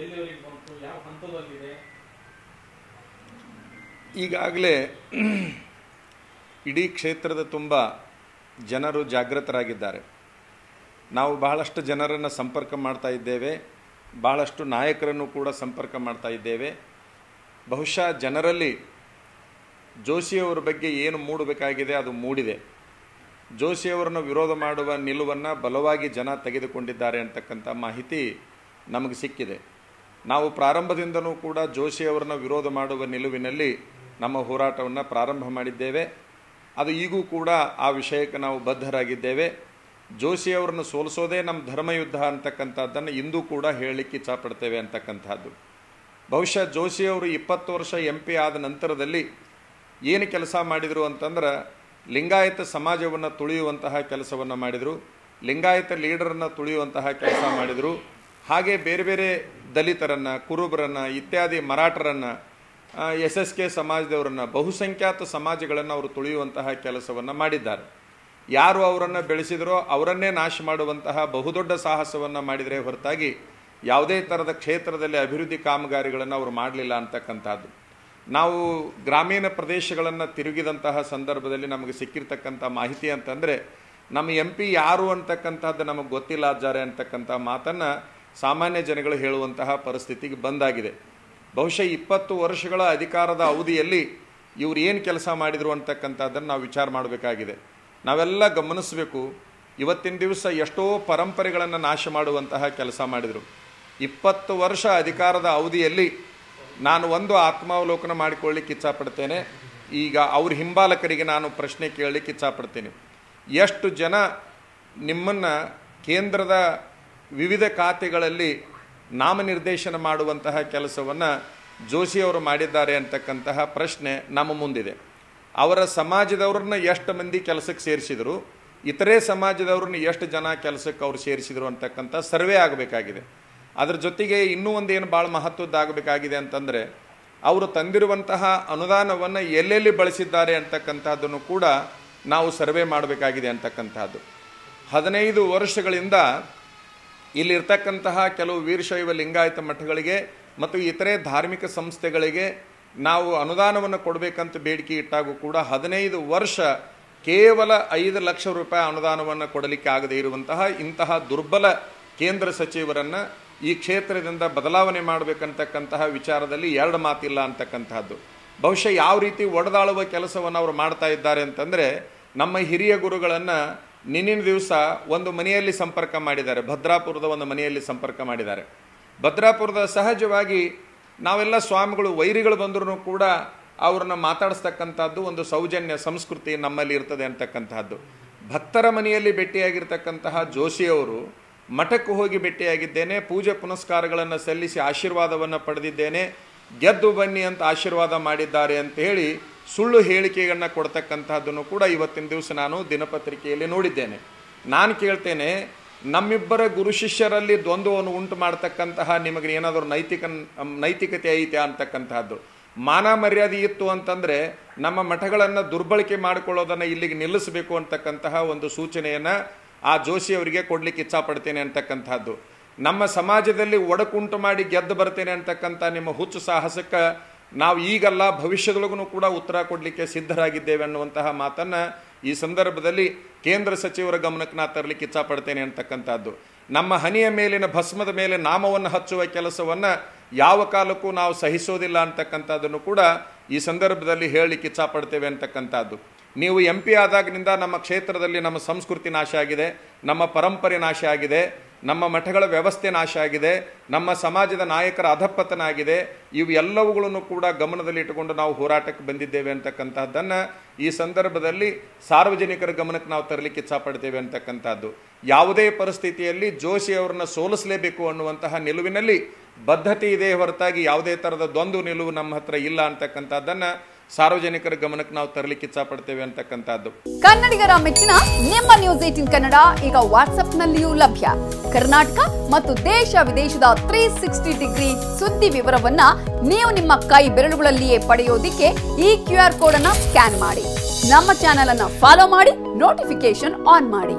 ಎಲ್ಲಿವರೆಗೆ ಬಂತು, ಯಾವ ಹಂತದಲ್ಲಿದೆ? ಈಗಾಗಲೇ ಇಡೀ ಕ್ಷೇತ್ರದ ತುಂಬ ಜನರು ಜಾಗೃತರಾಗಿದ್ದಾರೆ. ನಾವು ಬಹಳಷ್ಟು ಜನರನ್ನು ಸಂಪರ್ಕ ಮಾಡ್ತಾ ಇದ್ದೇವೆ, ಬಹಳಷ್ಟು ನಾಯಕರನ್ನು ಕೂಡ ಸಂಪರ್ಕ ಮಾಡ್ತಾ ಇದ್ದೇವೆ. ಬಹುಶಃ ಜನರಲ್ಲಿ ಜೋಶಿಯವರ ಬಗ್ಗೆ ಏನು ಮೂಡಬೇಕಾಗಿದೆ ಅದು ಮೂಡಿದೆ. ಜೋಶಿಯವರನ್ನು ವಿರೋಧ ಮಾಡುವ ನಿಲುವನ್ನು ಬಲವಾಗಿ ಜನ ತೆಗೆದುಕೊಂಡಿದ್ದಾರೆ ಅಂತಕ್ಕಂಥ ಮಾಹಿತಿ ನಮಗೆ ಸಿಕ್ಕಿದೆ. ನಾವು ಪ್ರಾರಂಭದಿಂದನೂ ಕೂಡ ಜೋಶಿಯವರನ್ನ ವಿರೋಧ ಮಾಡುವ ನಿಲುವಿನಲ್ಲಿ ನಮ್ಮ ಹೋರಾಟವನ್ನು ಪ್ರಾರಂಭ ಮಾಡಿದ್ದೇವೆ. ಅದು ಈಗೂ ಕೂಡ ಆ ವಿಷಯಕ್ಕೆ ನಾವು ಬದ್ಧರಾಗಿದ್ದೇವೆ. ಜೋಶಿಯವರನ್ನು ಸೋಲಿಸೋದೇ ನಮ್ಮ ಧರ್ಮಯುದ್ಧ ಅಂತಕ್ಕಂಥದ್ದನ್ನು ಇಂದೂ ಕೂಡ ಹೇಳಲಿಕ್ಕೆ ಇಚ್ಛಪಡ್ತೇವೆ ಅಂತಕ್ಕಂಥದ್ದು. ಬಹುಶಃ ಜೋಶಿಯವರು 20 ವರ್ಷ MP ಆದ ನಂತರದಲ್ಲಿ ಏನು ಕೆಲಸ ಮಾಡಿದರು ಅಂತಂದ್ರೆ, ಲಿಂಗಾಯತ ಸಮಾಜವನ್ನು ತುಳಿಯುವಂತಹ ಕೆಲಸವನ್ನು ಮಾಡಿದರು, ಲಿಂಗಾಯತ ಲೀಡರನ್ನು ತುಳಿಯುವಂತಹ ಕೆಲಸ ಮಾಡಿದರು. ಹಾಗೆ ಬೇರೆ ಬೇರೆ ದಲಿತರನ್ನು, ಕುರುಬರನ್ನು, ಇತ್ಯಾದಿ ಮರಾಠರನ್ನು, SSK ಸಮಾಜದವರನ್ನು, ಬಹುಸಂಖ್ಯಾತ ಸಮಾಜಗಳನ್ನು ಅವರು ತುಳಿಯುವಂತಹ ಕೆಲಸವನ್ನು ಮಾಡಿದ್ದಾರೆ. ಯಾರು ಅವರನ್ನು ಬೆಳೆಸಿದರೋ ಅವರನ್ನೇ ನಾಶ ಮಾಡುವಂತಹ ಬಹುದೊಡ್ಡ ಸಾಹಸವನ್ನು ಮಾಡಿದರೆ ಹೊರತಾಗಿ ಯಾವುದೇ ಥರದ ಕ್ಷೇತ್ರದಲ್ಲಿ ಅಭಿವೃದ್ಧಿ ಕಾಮಗಾರಿಗಳನ್ನು ಅವರು ಮಾಡಲಿಲ್ಲ ಅಂತಕ್ಕಂಥದ್ದು. ನಾವು ಗ್ರಾಮೀಣ ಪ್ರದೇಶಗಳನ್ನು ತಿರುಗಿದಂತಹ ಸಂದರ್ಭದಲ್ಲಿ ನಮಗೆ ಸಿಕ್ಕಿರ್ತಕ್ಕಂಥ ಮಾಹಿತಿ ಅಂತಂದರೆ, ನಮ್ಮ MP ಯಾರು ಅಂತಕ್ಕಂಥದ್ದು ನಮಗೆ ಗೊತ್ತಿಲ್ಲ ಅಜ್ಜಾರೆ ಅಂತಕ್ಕಂಥ ಮಾತನ್ನು ಸಾಮಾನ್ಯ ಜನಗಳು ಹೇಳುವಂತಹ ಪರಿಸ್ಥಿತಿಗೆ ಬಂದಾಗಿದೆ. ಬಹುಶಃ 20 ವರ್ಷಗಳ ಅಧಿಕಾರದ ಅವಧಿಯಲ್ಲಿ ಇವರು ಏನು ಕೆಲಸ ಮಾಡಿದರು ಅಂತಕ್ಕಂಥದ್ದನ್ನು ನಾವು ವಿಚಾರ ಮಾಡಬೇಕಾಗಿದೆ. ನಾವೆಲ್ಲ ಗಮನಿಸಬೇಕು. ಇವತ್ತಿನ ದಿವಸ ಎಷ್ಟೋ ಪರಂಪರೆಗಳನ್ನು ನಾಶ ಮಾಡುವಂತಹ ಕೆಲಸ ಮಾಡಿದರು. 20 ವರ್ಷ ಅಧಿಕಾರದ ಅವಧಿಯಲ್ಲಿ ನಾನು ಒಂದು ಆತ್ಮಾವಲೋಕನ ಮಾಡಿಕೊಳ್ಳಿಕ್ಕೆ ಇಚ್ಛಪಡ್ತೇನೆ. ಈಗ ಅವ್ರ ಹಿಂಬಾಲಕರಿಗೆ ನಾನು ಪ್ರಶ್ನೆ ಕೇಳಲಿಕ್ಕೆ ಇಚ್ಛಪಡ್ತೇನೆ. ಎಷ್ಟು ಜನ ನಿಮ್ಮನ್ನು ಕೇಂದ್ರದ ವಿವಿಧ ಖಾತೆಗಳಲ್ಲಿ ನಾಮನಿರ್ದೇಶನ ಮಾಡುವಂತಹ ಕೆಲಸವನ್ನು ಜೋಶಿಯವರು ಮಾಡಿದ್ದಾರೆ ಅಂತಕ್ಕಂತಹ ಪ್ರಶ್ನೆ ನಮ್ಮ ಮುಂದಿದೆ. ಅವರ ಸಮಾಜದವ್ರನ್ನ ಎಷ್ಟು ಮಂದಿ ಕೆಲಸಕ್ಕೆ ಸೇರಿಸಿದರು, ಇತರೆ ಸಮಾಜದವ್ರನ್ನ ಎಷ್ಟು ಜನ ಕೆಲಸಕ್ಕೆ ಅವರು ಸೇರಿಸಿದರು ಅಂತಕ್ಕಂಥ ಸರ್ವೆ ಆಗಬೇಕಾಗಿದೆ. ಅದ್ರ ಜೊತೆಗೆ ಇನ್ನೂ ಒಂದೇನು ಭಾಳ ಮಹತ್ವದ್ದಾಗಬೇಕಾಗಿದೆ ಅಂತಂದರೆ, ಅವರು ತಂದಿರುವಂತಹ ಅನುದಾನವನ್ನು ಎಲ್ಲೆಲ್ಲಿ ಬಳಸಿದ್ದಾರೆ ಅಂತಕ್ಕಂಥದ್ದನ್ನು ಕೂಡ ನಾವು ಸರ್ವೆ ಮಾಡಬೇಕಾಗಿದೆ ಅಂತಕ್ಕಂಥದ್ದು. 15 ವರ್ಷಗಳಿಂದ ಇಲ್ಲಿರ್ತಕ್ಕಂತಹ ಕೆಲವು ವೀರಶೈವ ಲಿಂಗಾಯತ ಮಠಗಳಿಗೆ ಮತ್ತು ಇತರೆ ಧಾರ್ಮಿಕ ಸಂಸ್ಥೆಗಳಿಗೆ ನಾವು ಅನುದಾನವನ್ನು ಕೊಡಬೇಕಂತ ಬೇಡಿಕೆ ಇಟ್ಟಾಗೂ ಕೂಡ 15 ವರ್ಷ ಕೇವಲ 5 ಲಕ್ಷ ರೂಪಾಯಿ ಅನುದಾನವನ್ನು ಕೊಡಲಿಕ್ಕೆ ಆಗದೇ ಇರುವಂತಹ ಇಂತಹ ದುರ್ಬಲ ಕೇಂದ್ರ ಸಚಿವರನ್ನು ಈ ಕ್ಷೇತ್ರದಿಂದ ಬದಲಾವಣೆ ಮಾಡಬೇಕಂತಕ್ಕಂತಹ ವಿಚಾರದಲ್ಲಿ ಎರಡು ಮಾತಿಲ್ಲ ಅಂತಕ್ಕಂಥದ್ದು. ಬಹುಶಃ ಯಾವ ರೀತಿ ಒಡೆದಾಳುವ ಕೆಲಸವನ್ನು ಅವರು ಮಾಡ್ತಾ ಇದ್ದಾರೆ ಅಂತಂದರೆ, ನಮ್ಮ ಹಿರಿಯ ಗುರುಗಳನ್ನು ನಿನ್ನಿನ ದಿವಸ ಒಂದು ಮನೆಯಲ್ಲಿ ಸಂಪರ್ಕ ಮಾಡಿದ್ದಾರೆ, ಭದ್ರಾಪುರದ ಒಂದು ಮನೆಯಲ್ಲಿ ಸಂಪರ್ಕ ಮಾಡಿದ್ದಾರೆ. ಭದ್ರಾಪುರದ ಸಹಜವಾಗಿ ನಾವೆಲ್ಲ ಸ್ವಾಮಿಗಳು ವೈರಿಗಳು ಬಂದರೂ ಕೂಡ ಅವ್ರನ್ನ ಮಾತಾಡಿಸ್ತಕ್ಕಂಥದ್ದು ಒಂದು ಸೌಜನ್ಯ ಸಂಸ್ಕೃತಿ ನಮ್ಮಲ್ಲಿ ಇರ್ತದೆ ಅಂತಕ್ಕಂಥದ್ದು. ಭಕ್ತರ ಮನೆಯಲ್ಲಿ ಭೇಟಿಯಾಗಿರ್ತಕ್ಕಂತಹ ಜೋಶಿಯವರು ಮಠಕ್ಕೆ ಹೋಗಿ ಭೇಟಿಯಾಗಿದ್ದೇನೆ, ಪೂಜೆ ಪುನಸ್ಕಾರಗಳನ್ನು ಸಲ್ಲಿಸಿ ಆಶೀರ್ವಾದವನ್ನು ಪಡೆದಿದ್ದೇನೆ, ಗೆದ್ದು ಬನ್ನಿ ಅಂತ ಆಶೀರ್ವಾದ ಮಾಡಿದ್ದಾರೆ ಅಂತ ಹೇಳಿ ಸುಳ್ಳು ಹೇಳಿಕೆಯನ್ನು ಕೊಡ್ತಕ್ಕಂಥದ್ದನ್ನು ಕೂಡ ಇವತ್ತಿನ ದಿವಸ ನಾನು ದಿನಪತ್ರಿಕೆಯಲ್ಲಿ ನೋಡಿದ್ದೇನೆ. ನಾನು ಕೇಳ್ತೇನೆ, ನಮ್ಮಿಬ್ಬರ ಗುರು ಶಿಷ್ಯರಲ್ಲಿ ದ್ವಂದ್ವವನ್ನು ಉಂಟು ಮಾಡ್ತಕ್ಕಂತಹ ನಿಮಗೆ ಏನಾದರೂ ನೈತಿಕತೆ ಐತೆ ಅಂತಕ್ಕಂಥದ್ದು. ಮಾನ ಮರ್ಯಾದೆ ಇತ್ತು ಅಂತಂದರೆ ನಮ್ಮ ಮಠಗಳನ್ನು ದುರ್ಬಳಕೆ ಮಾಡಿಕೊಳ್ಳೋದನ್ನು ಇಲ್ಲಿಗೆ ನಿಲ್ಲಿಸಬೇಕು ಅಂತಕ್ಕಂತಹ ಒಂದು ಸೂಚನೆಯನ್ನು ಆ ಜೋಶಿ ಅವರಿಗೆ ಕೊಡಲಿಕ್ಕೆ ಇಚ್ಛಪಡ್ತೇನೆ ಅಂತಕ್ಕಂಥದ್ದು. ನಮ್ಮ ಸಮಾಜದಲ್ಲಿ ಒಡಕುಂಟು ಮಾಡಿ ಗೆದ್ದು ಬರ್ತೇನೆ ಅಂತಕ್ಕಂಥ ನಿಮ್ಮ ಹುಚ್ಚು ಸಾಹಸಕ್ಕೆ ನಾವು ಈಗಲ್ಲ ಭವಿಷ್ಯದೊಳಗೂ ಕೂಡ ಉತ್ತರ ಕೊಡಲಿಕ್ಕೆ ಸಿದ್ಧರಾಗಿದ್ದೇವೆ ಅನ್ನುವಂತಹ ಮಾತನ್ನು ಈ ಸಂದರ್ಭದಲ್ಲಿ ಕೇಂದ್ರ ಸಚಿವರ ಗಮನಕ್ಕೆ ನಾ ತರಲಿಕ್ಕೆ ಇಚ್ಛಪಡ್ತೇನೆ ಅಂತಕ್ಕಂಥದ್ದು. ನಮ್ಮ ಹನಿಯ ಮೇಲಿನ ಭಸ್ಮದ ಮೇಲೆ ನಾಮವನ್ನು ಹಚ್ಚುವ ಕೆಲಸವನ್ನು ಯಾವ ಕಾಲಕ್ಕೂ ನಾವು ಸಹಿಸೋದಿಲ್ಲ ಅಂತಕ್ಕಂಥದ್ದನ್ನು ಕೂಡ ಈ ಸಂದರ್ಭದಲ್ಲಿ ಹೇಳಲಿಕ್ಕೆ ಇಚ್ಛಪಡ್ತೇವೆ ಅಂತಕ್ಕಂಥದ್ದು. ನೀವು MP ಆದಾಗಿನಿಂದ ನಮ್ಮ ಕ್ಷೇತ್ರದಲ್ಲಿ ನಮ್ಮ ಸಂಸ್ಕೃತಿ ನಾಶ ಆಗಿದೆ, ನಮ್ಮ ಪರಂಪರೆ ನಾಶ ಆಗಿದೆ, ನಮ್ಮ ಮಠಗಳ ವ್ಯವಸ್ಥೆ ನಾಶ ಆಗಿದೆ, ನಮ್ಮ ಸಮಾಜದ ನಾಯಕರ ಅಧಪತನ ಆಗಿದೆ. ಇವು ಎಲ್ಲವುಗಳನ್ನು ಕೂಡ ಗಮನದಲ್ಲಿ ಇಟ್ಟುಕೊಂಡು ನಾವು ಹೋರಾಟಕ್ಕೆ ಬಂದಿದ್ದೇವೆ ಅಂತಕ್ಕಂಥದ್ದನ್ನು ಈ ಸಂದರ್ಭದಲ್ಲಿ ಸಾರ್ವಜನಿಕರ ಗಮನಕ್ಕೆ ನಾವು ತರಲಿಕ್ಕೆ ಇಚ್ಛಪಡ್ತೇವೆ ಅಂತಕ್ಕಂಥದ್ದು. ಯಾವುದೇ ಪರಿಸ್ಥಿತಿಯಲ್ಲಿ ಜೋಶಿ ಅವರನ್ನ ಸೋಲಿಸಲೇಬೇಕು ಅನ್ನುವಂತಹ ನಿಲುವಿನಲ್ಲಿ ಬದ್ಧತೆ ಇದೆ ಹೊರತಾಗಿ ಯಾವುದೇ ಥರದ ದ್ವಂದ್ವ ನಿಲುವು ನಮ್ಮ ಹತ್ರ ಇಲ್ಲ ಅಂತಕ್ಕಂಥದ್ದನ್ನು ಸಾರ್ವಜನಿಕರ ಗಮನಕ್ಕೆ ನಾವು ತರಲಿಕ್ಕೆ ಇಚ್ಛಪಡ್ತೇವೆ ಅಂತಕ್ಕಂಥದ್ದು. ಕನ್ನಡಿಗರ ಮೆಚ್ಚಿನ ನಿಮ್ಮ ನ್ಯೂಸ್ 18 ಕನ್ನಡ ಈಗ ವಾಟ್ಸ್ಆಪ್ನಲ್ಲಿಯೂ ಲಭ್ಯ. ಕರ್ನಾಟಕ ಮತ್ತು ದೇಶ ವಿದೇಶದ 360 ಡಿಗ್ರಿ ಸುದ್ದಿ ವಿವರವನ್ನ ನೀವು ನಿಮ್ಮ ಕೈ ಬೆರಳುಗಳಲ್ಲಿಯೇ ಪಡೆಯೋದಿಕ್ಕೆ ಈ QR ಕೋಡ್ ಅನ್ನು ಸ್ಕ್ಯಾನ್ ಮಾಡಿ. ನಮ್ಮ ಚಾನೆಲ್ ಅನ್ನು ಫಾಲೋ ಮಾಡಿ, ನೋಟಿಫಿಕೇಶನ್ ಆನ್ ಮಾಡಿ.